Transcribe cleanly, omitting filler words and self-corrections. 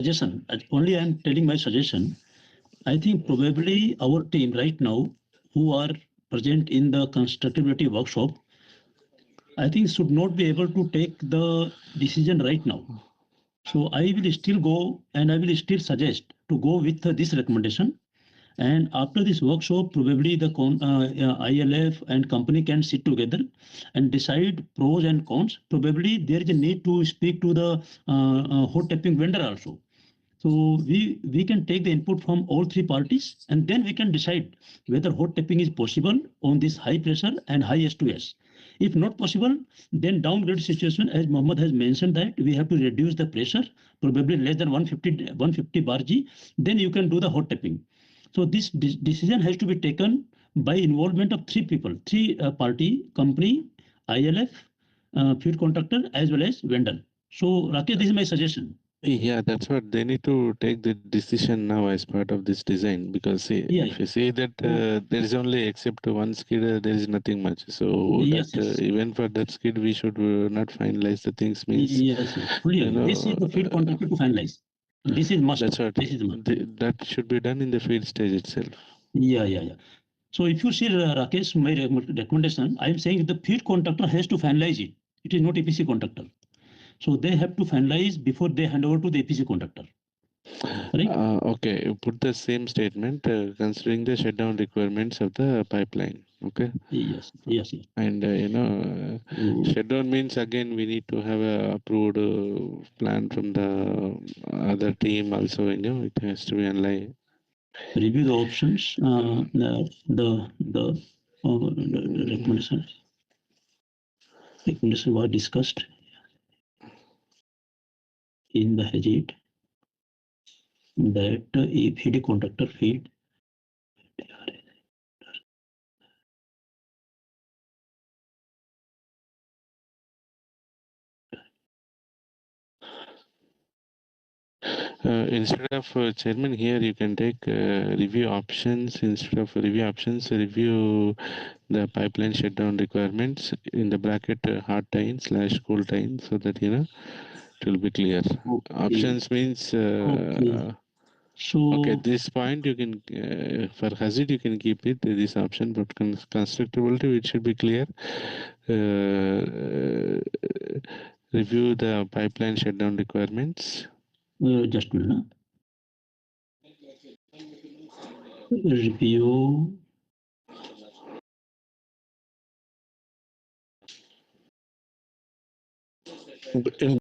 suggestion. Only I am telling my suggestion. I think probably our team right now, who are present in the constructability workshop, I think should not be able to take the decision right now. So I will still go and I will still suggest to go with this recommendation. And after this workshop, probably the ILF and company can sit together and decide pros and cons. Probably there is a need to speak to the hot tapping vendor also. So we can take the input from all three parties and then we can decide whether hot tapping is possible on this high pressure and high S2S. If not possible, then downgrade situation, as Mohammed has mentioned, that we have to reduce the pressure, probably less than 150 bar G, then you can do the hot tapping. So this decision has to be taken by involvement of three people, three party, company, ILF, feed contractor, as well as vendor. So Rakesh, this is my suggestion. Yeah, that's what they need to take the decision now as part of this design, because see, Yeah, if you say that there is only except one skid, there is nothing much. So yes, that yes. even for that skid, we should not finalize the things. Means Yes, yes, fully you agree. know This is the field contractor to finalize. This is must. that's what This is must. that should be done in the field stage itself. Yeah, yeah, yeah. So if you see Rakesh, my recommendation, I am saying the field contractor has to finalize it. It is not EPC contractor. So they have to finalize before they hand over to the EPC contractor. Right? Okay, you put the same statement considering the shutdown requirements of the pipeline. Okay. Yes, yes, yes. And shutdown means again we need to have a approved plan from the other team also. It has to be online. Review the options. The recommendation was discussed in the Hajit that a feed contractor feed Instead of chairman here, you can take review options. Instead of review options, review the pipeline shutdown requirements in the bracket hard time / cool time, so that it will be clear. Okay. Options means Okay. So okay, this point you can for Hazid you can keep it this option, but constructability it should be clear. Review the pipeline shutdown requirements. just a minute. Review In